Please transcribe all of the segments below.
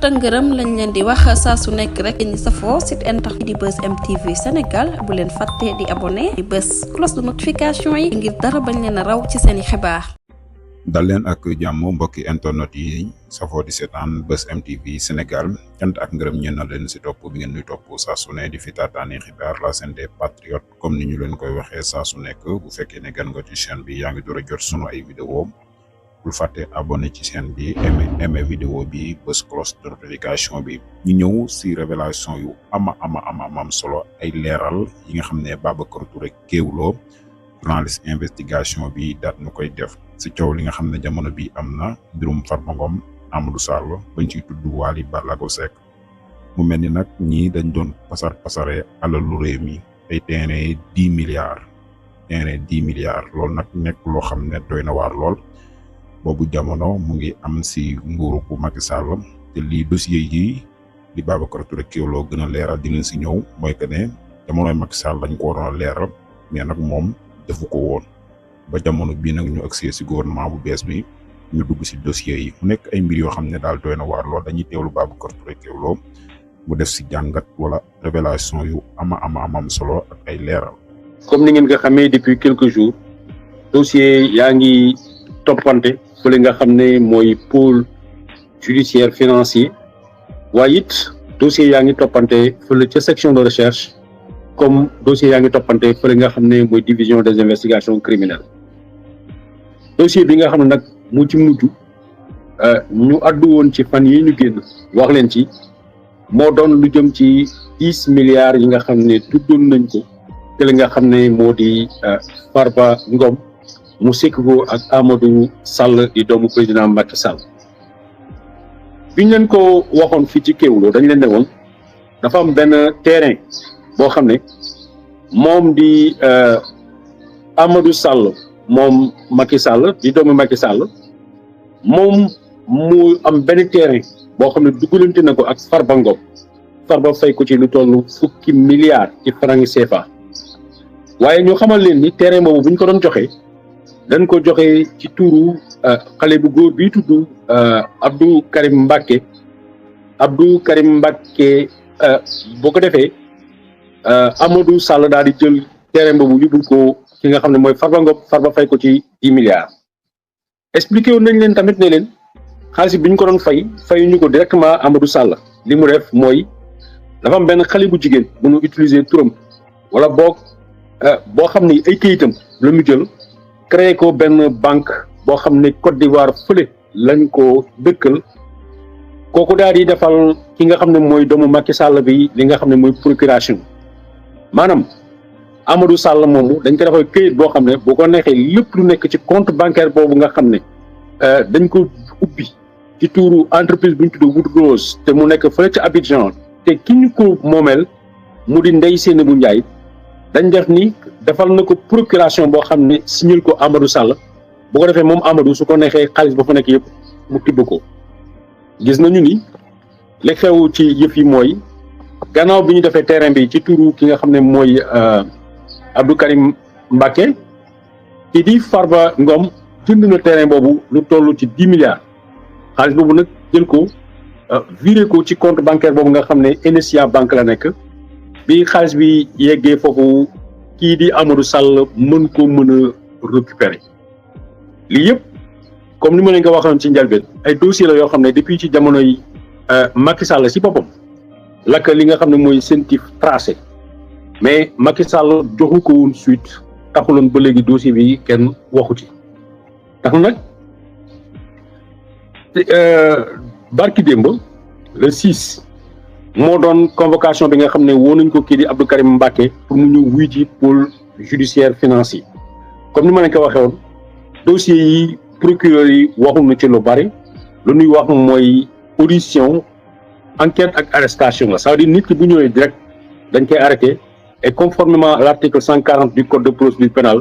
ngërëm lañ leen di wax saa su nekk rek ñi safoo site internet di Buzz M TV Sénégal bu leen fàtte di abonné di bës cloche de notification yi ngir dara bañ leen a raw ci seeni xibaar. dal leen ak jàmm mbokki internet yi safoo di seetaan Buzz M TV Sénégal cant ak ngërëm ñeen na leen si topp bi ngeen ñuy topp saa su ne di fi taataani xibaar la chaîne des patriotes comme ni ñu leen koy waxee saa su nekk bu fekkee ne gan nga ci chaîne bi yaa ngi door a jot sunu ay vidéo bul fàtte abonné ci chaîne bi aimé vidéo bi bës cloche de notification bi ñu ñëw si révélation yu am solo ay leeral yi nga xam ne Babacar Touré Kewoulo journaliste investigation bi daat nu koy def si coow li nga xam ne jamono bi am na mbirum Farba Ngom Amadou Sall bañ ciy tudd Wally Ballago Seck mu mel ni nag ñii dañ doon pasare alalu réew mi ay terrain 10 milliards loolu nag nekk loo xam ne doy na waar lool boobu jamono mu ngi am si nguuru bu Macky Sall te lii dossier yi li Babacar Touré Kewoulo gën a leeral dinañ si ñëw mooy que ne jamonoy Macky Sall dañ ko waroon a leeral mais nag moom defu ko woon ba jamono bii nag ñu agsi si gouvernement bu bees bi ñu dugg si dossier yi mu nekk ay mbir yoo xam ne daal doy na waar lool dañuy teewlu Babacar Touré Kewoulo mu def si jàngat wala révélation yu am solo ak ay leeral. comme ni ngeen nga xamee depuis quelques jours dossier yaa ngi toppante fële nga xam ne mooy pôle judiciaire financier waaye it dossier yaa ngi toppante fële ca section de recherche comme dossier yaa ngi toppante fële nga xam ne mooy division des investigations criminelles dossier bi nga xam ne nag mu ci mujj ñu addu woon ci fan yi ñu génn wax leen ci moo doon lu jëm ci 10 milliards yi nga xam ne tuddoon nañ ko te li nga xam ne moo di Farba Ngom mu sekk ko ak Amadou Sall di doomu président Macky Sall biñ leen ko waxoon fii ci Kewoulo dañ leen ne woon dafa am benn terrain boo xam ne moom di Amadou Sall moom Macky Sall di doomu Macky Sall moom mu am benn terrain boo xam ne dugalante na ko ak Farba Ngom Farba fay ko ci lu toll fukki milliards ci francs CFA waaye ñu xamal leen ni terrain boobu bu ñu ko doon joxe dañ ko joxe ci tuuru xale bu góor bii tudd Abdou Karim Mbacké boo ko defee Amadou Sall daal di jël terrain boobu yóbbul ko ki nga xam ne mooy Farba Ngom Farba fay ko ci 10 milliards expliqué woon nañ leen tamit ne leen xaalis bi ñu ko doon fayu ñu ko directement Amadou Sall li mu def mooy dafa am benn xale bu jigéen bu ñu utiliser turam wala boo xam ne ay këyitam la mu jël créé ko benn banque boo xam ne Côte d'Ivoire fële lañ ko dëkkal kooku daal di defal ki nga xam ne mooy doomu Macky Sall bi li nga xam ne mooy procuration maanaam Amadou Sall moomu dañ ko defal këyit boo xam ne boo ko neexee lépp lu nekk ci compte bancaire boobu nga xam ne dañ ko ubbi ci tuuru entreprise bu ñu tudd Wood Rose te mu nekk fële ci Abidjan te ki ñu ko moomeel mu di Ndeye Seynabou Ndiaye dañ def ni defal na ko procuration boo xam ne signal ko Amadou Sall bu ko defee moom Amadou su ko neexee xaalis ba fa nekk yëpp mu tibb ko gis nañu ni li xew ci yëf yi mooy gannaaw bi ñu defee terrain bi ci turu ki nga xam ne mooy Abdou Karim Mbacké ki di Farba Ngom jënd na terrain boobu lu toll ci 10 milliards xaalis boobu nag jël ko viré ko ci compte bancaire boobu nga xam ne NSIA banque la nekk bi xaalis bi yeggee foofu kii di Amadou Sall mën a récupérer lii yëpp comme ni ma leen ko waxoon ci njëlbeen ay dossier la yoo xam ne depuis ci jamono yi Macky Sall si boppam lakk li nga xam ne mooy sentif tracé mais Macky Sall joxu ko woon suite taxuloon ba léegi dossier bi kenn waxu ci tax nag barki démb le 6 moo doon convocation bi nga xam ne woo nañ ko kii di Abdou Karim Mbacké pour mu ñëw wuy ci pôle judiciaire financier comme ni ma leen ko waxee woon dossier yi procureur yi waxul na ci lu bari lu ñuy wax mooy audition enquête ak arrestation la ça veut dire nit ki bu ñëwee direct dañ koy arrêté et conformément à l'article 140 du code de procédure pénale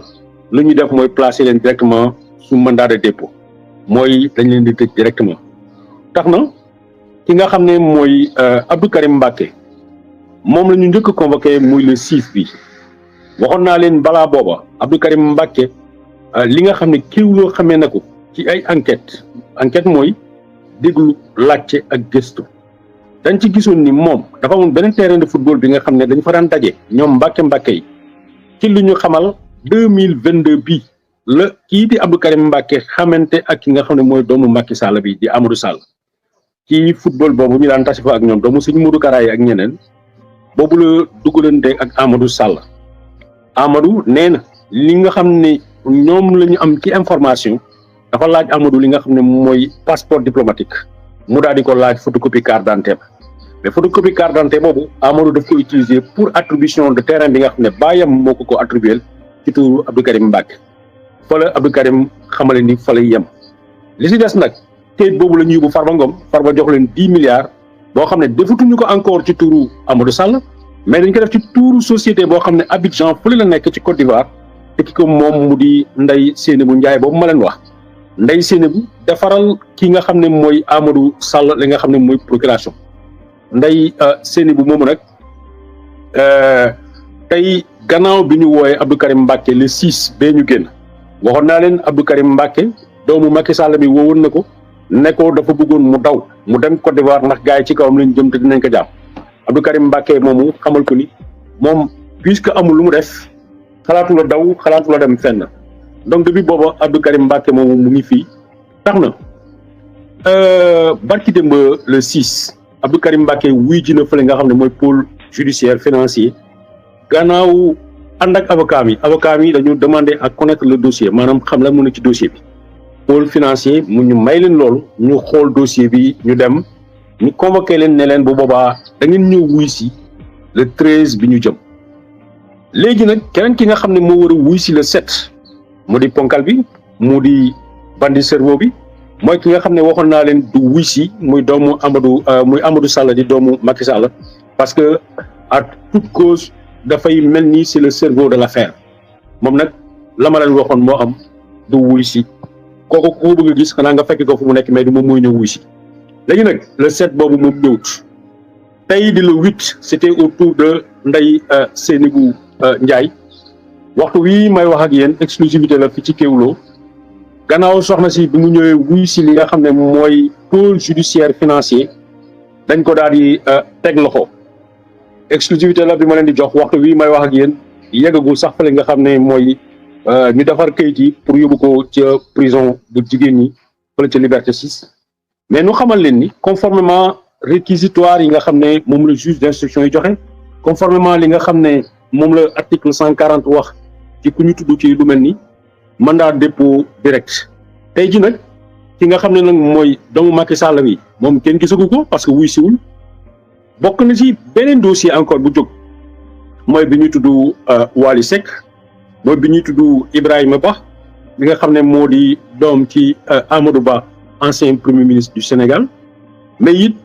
lu ñuy def mooy placer leen directement sous mandat de dépôt mooy dañ leen di tëj directement tax na ki nga xam ne mooy Abdou Karim Mbacké moom la ñu njëkk a convoqué muy le 6 bi waxoon naa leen balaa booba Abdou Karim Mbacké li nga xam ne Kewoulo xamee na ko ci ay enquête mooy déglu laajte ak gëstu dañ ci gisoon ni moom dafa amoon beneen terrain de football bi nga xam ne dañ fa daan daje ñoom Mbàkke yi ci lu ñu xamal 2022 bii la kii di Abdou Karim Mbacké xamante ak ki nga xam ne mooy doomu Macky Sall bi di Amadou Sall ci football boobu ñu daan tasi fa ak ñoom doomu sëñ Modou Karaay ak ñeneen boobu la dugalante ak Amadou Sall Amadou nee na li nga xam ne ñoom la ñu am ci information dafa laaj Amadou li nga xam ne mooy passeport diplomatique mu daal di ko laaj photocopie carte d'identité mais photocopie carte d'identité boobu Amadou daf ko utiliser pour attribution de terrain bi nga xam ne baayam moo ko attribué ci turu Abdou Karim Mbacké fa la Abdou Karim xamale ni fa lay yem li si des nag kayit boobu la ñu yóbbu Farba Ngom Farba jox leen 10 milliards boo xam ne defatuñu ko encore ci turu Amadou Sall mais dañ ko def ci turu société boo xam ne Abidjan fële la nekk ci Côte d'Ivoire te ki ko moom mu di Ndeye Seynabou Ndiaye boobu ma leen wax Ndeye Seynabou defaral ki nga xam ne mooy Amadou Sall li nga xam ne mooy procuration Ndeye Seynabou moomu nag tey gannaaw bi ñu wooyee Abdou Karim Mbacké le 6 bee ñu génn waxoon naa leen Abdou Karim Mbacké doomu Macky Sall bi woowoon na ko ne ko dafa bëggoon mu daw mu dem Côte d'Ivoire ndax gars yi ci kawam lañ jëm te dinañ ko jàpp Abdou Karim Mbacké moomu xamal ko ni moom puisque amul lu mu def xalaatu la daw xalaatu la dem fenn donc depuis booba Abdou Karim Mbacké moomu mu ngi fii tax na barki démb le 6 Abdou Karim Mbacké wuy ji na fële nga xam ne mooy pôle judiciaire financier gannaaw ànd ak avocat yi dañu demander à connaître le dossier maanaam xam la mu ne ci dossier bi pôle financier mu ñu may leen loolu ñu xool dossier bi ñu dem ñu convoqué leen ne leen bu boobaa da ngeen ñëw wuy si le 13 bi ñu jëm léegi nag keneen ki nga xam ne moo war a wuy si le 7 mu di ponkal bi mu di bandi cerveau bi mooy ki nga xam ne waxoon naa leen du wuy si muy doomu Amadou Sall di doomu Macky Sall parce que à toute cause dafay mel ni c'est le cerveau de l'affaire moom nag la ma leen waxoon moo am du wuy si kooku ku bëgg a gis xanaa nga fekk ko fu mu nekk mais du moom mooy ñëw wuy si léegi nag le 7 boobu moom ñëwut tey di le 8 c'était autour de Ndeye Seynabou Ndiaye waxtu wi may wax ak yéen exclusivité la fi ci Kéwoulo gannaaw soxna si bi mu ñëwee wuy si li nga xam ne mooy pôle judiciaire financier dañ ko daal di teg loxo exclusivité la bi ma leen di jox waxtu wi may wax ak yéen yeggagul sax fële nga xam ne mooy ñu defar kayit yi pour yóbbu ko ca prison bu jigéen ñi fële ca Liberté 6 mais nu xamal leen ni conformément réquisitoire yi nga xam ne moom la juge d'instruction yi joxe conformément li nga xam ne moom la article 140 wax ci ku ñu tudd ci lu mel ni mandat dépôt direct tey ji nag ki nga xam ne nag mooy doomu Macky Sall bi moom kenn gisagu ko parce que wuy siwul bokk na ci beneen dossier encore bu jóg mooy bi ñuy tudd Wally Seck mooy bi ñuy tudd Ibrahima Ba bi nga xam ne moo di doom ci Amadou Ba ancien premier ministre du Sénégal mais it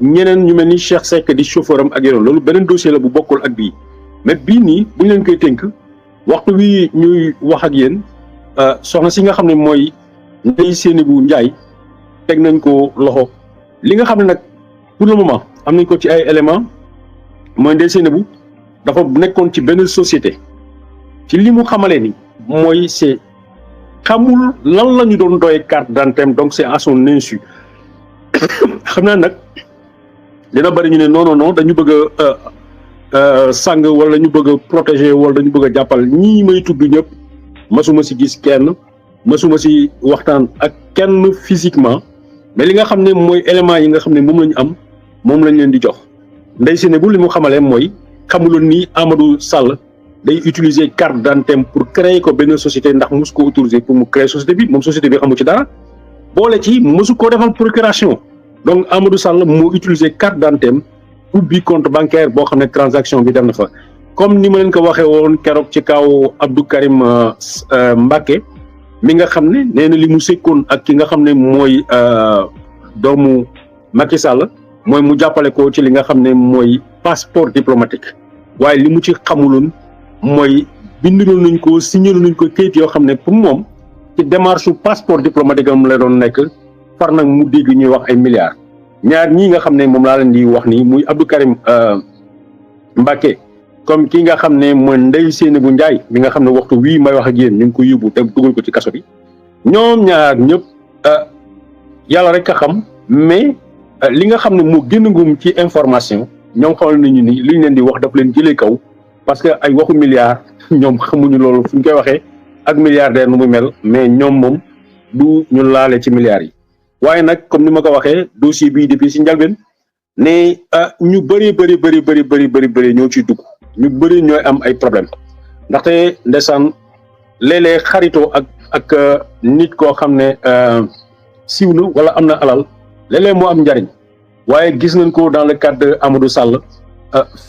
ñeneen ñu mel ni Cheikh Seck di chauffeur am ak yeneen loolu beneen dossier la bu bokkul ak bii mais bii nii bu ñu leen koy tënk waxtu wi ñuy wax ak yéen soxna si nga xam ne mooy Ndeye Seynabou Ndiaye teg nañ ko loxo li nga xam ne nag pour le moment am nañ ko ci ay éléments mooy Ndeye Seynabou dafa nekkoon ci benn société ci li mu xamalee ni mooy c'est xamul lan la ñu doon doy carte d'identité donc c'est à son insu xam naa nag dina bëri ñu ne non dañu bëgg a sàng wala ñu bëgg a protéger wala dañu bëgg a jàppal ñii may tudd ñëpp masuma si gis kenn masuma si waxtaan ak kenn physiquement mais li nga xam ne mooy éléments yi nga xam ne moom la ñu am moom lañ leen di jox Ndeye Seynabou li mu xamalee mooy xamuloon ni Amadou Sall day utiliser carte d'identité pour créer ko benn société ndax mosu ko autoriser pour mu créer société bi moom société bi amu ci dara boole ci mosu koo defal procuration donc Amadou Sall moo utiliser carte d'identité ubbi compte bancaire boo xam ne transaction bi dem na fa comme ni ma leen ko waxee woon keroog ci kaw Abdou Karim Mbacké mi nga xam ne nee na li mu sekkoon ak ki nga xam ne mooy doomu Macky Sall mooy mu jàppale ko ci li nga xam ne mooy passeport diplomatique waaye li mu ci xamuloon mooy binduloon nañ ko signaloon nañ ko kayit yoo xam ne pour moom ci démarche su passeport diplomatique am la doon nekk far nag mu dégg ñuy wax ay milliards ñaar ñii nga xam ne moom laa leen di wax nii muy Abdou Karim Mbacké comme ki nga xam ne mooy Ndeye Seynabou Ndiaye mi nga xam ne waxtu wii may wax ak yéen ñu ngi ko yóbbu te dugal ko ci kaso bi ñoom ñaar ñëpp yàlla rek a xam mais li nga xam ne moo gën a ngum ci information ñoom xamal nañu ni liñ leen di wax daf leen jëlee kaw parce que ay waxu milliards ñoom xamuñu loolu fu ñu koy waxee ak milliardaire nu mu mel mais ñoom moom du ñu laale ci milliards yi waaye nag comme ni ma ko waxee dossier bii depuis si njalbeen ne ñu bëri ñoo ciy dugg ñu bëri ñooy am ay problème ndaxte ndeysaan léeg-léeg xaritoo ak nit koo xam ne siiw na wala am na alal léeg-léeg moo am njariñ waaye gis nañ ko dans le cadre de Amadou Sall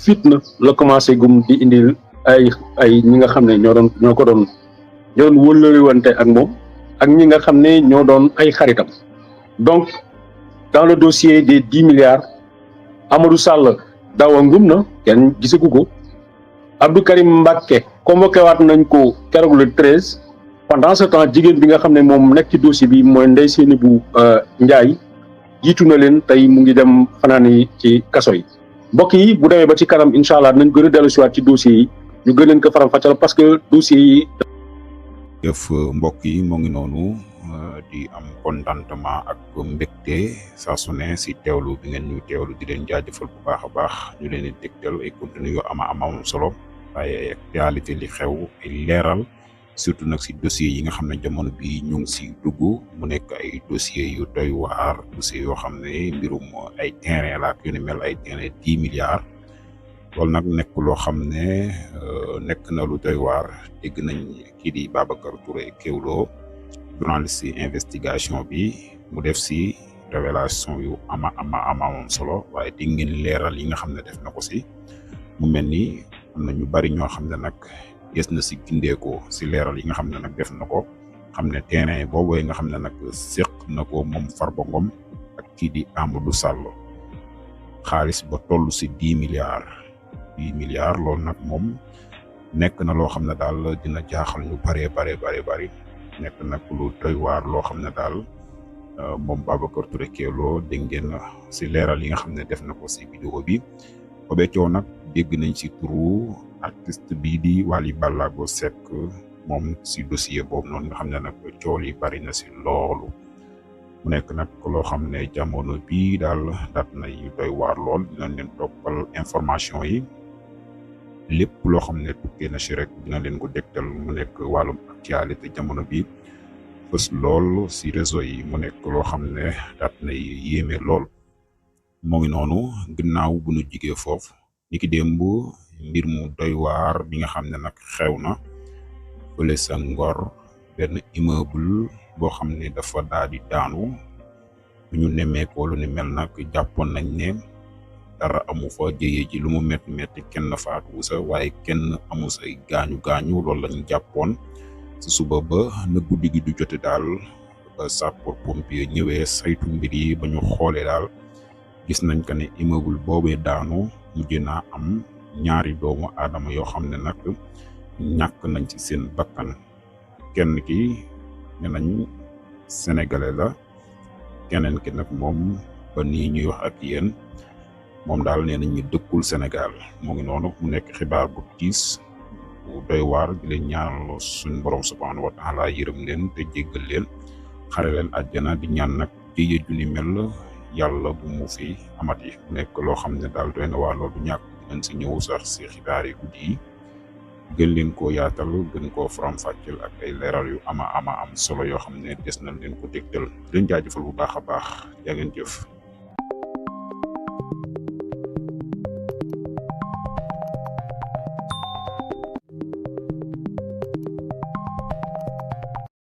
fitna la commencé gum di indil ay ñi nga xam ne ñoo ko doon wëllëriwante ak moom ak ñi nga xam ne ñoo doon ay xaritam donc dans le dossier des 10 milliards Amadou Sall dawa ngum na kenn gisagu ko Abdou Karim Mbacké convoqué waat nañ ko keroog le 13 pendant ce temps jigéen bi nga xam ne moom nekk ci dossier bi mooy Ndeye Seynabou Ndiaye jiitu na leen tey mu ngi dem fanaani ci kaso yi mbokk yi bu demee ba ci kanam incha allah nañ gën a dellu siwaat ci dossier yi ñu gën leen ko faram fàccal parce que dossier yi. jëf mbokk yi moo ngi noonu di am contentement ak mbégte saa su ne si teewlu bi ngeen ñu teewlu di leen jaajëfal bu baax a baax ñu leen di dégtal ay contenu yu am solo waaye actualité li xew ay leeral. surtout nag si dossier yi nga xam ne jamono bi ñu ngi si dugg mu nekk ay dossier yu doy waar dossier yoo xam ne mbirum ay terrain la ak yu ni mel ay terrain 10 milliards loolu nag nekk loo xam ne nekk na lu doy waar dégg nañ kii di Babacar Touré Kewoulo journaliste investigation bi mu def si révélation yu ama solo waaye di ngeen leeral yi nga xam ne def na ko si mu mel ni am na ñu bari ñoo xam ne nag gis na si gindeekoo si leeral yi nga xam ne nag def na ko xam ne terrain boobu nga xam ne nag séq na ko moom Farba Ngom ak kii di Amadou Sall xaalis ba toll si 10 milliards loolu nag moom nekk na loo xam ne daal dina jaaxal ñu bari nekk nag lu doy waar loo xam ne daal moom Babacar Touré Kewoulo dégg ngeen si leeral yi nga xam ne def na ko si vidéo bi Obé Thiaw nag dégg nañ si turu artiste bii di Wally Ballago Seck moom si dossier boobu noonu nga xam ne nag coow li bari na si loolu mu nekk nag loo xam ne jamono bii daal daat na yu doy waar lool dinañ leen toppal information yi lépp loo xam ne tukkee na si rek dina leen ko dégtal mu nekk wàllum actualité jamono bi fës lool si réseau yi mu nekk loo xam ne daat na yéeme lool moo ngi noonu ginnaaw bu nu jigee foofu ni ki démb mbir mu doy waar bi nga xam ne nag xew na fële sa Ngor benn immeuble boo xam ne dafa daal di daanu bu ñu nemmeekoo lu ni mel nag jàppoon nañ ne dara amu fa jëyee ji lu mu metti kenn faatu sa waaye kenn amu say gaañu loolu lañu jàppoon si suba ba na guddi gi du jote daal ba sapeur pompier ñëwee saytu mbir yi ba ñu xoolee daal gis nañ ko ne immeuble boobee daanu mujj naa am ñaari doomu aadama yoo xam ne nag ñàkk nañ ci seen bakkan kenn ki ne nañ sénégalais la keneen ki nag moom ba nii ñuy wax ak yéen moom daal nee nañ ñu dëkkul Sénégal moo ngi noonu mu nekk xibaar bu tiis bu doy waar di leen ñaanal suñ borom subhanahu wa taala yërëm leen te jéggal leen xare leen àjjana di ñaan nag jëye ju ni mel yàlla bu mu fi amati mu nekk loo xam ne daal doy na waa loolu ñàkk dinañ si ñëw sax si xibaar yi guddi yi gën leen koo yaatal gën koo faram-fàcceel ak ay leeral yu am solo yoo xam ne des nañ leen ko dégtal di leen jaajëfal bu baax a baax yaa ngeen jëf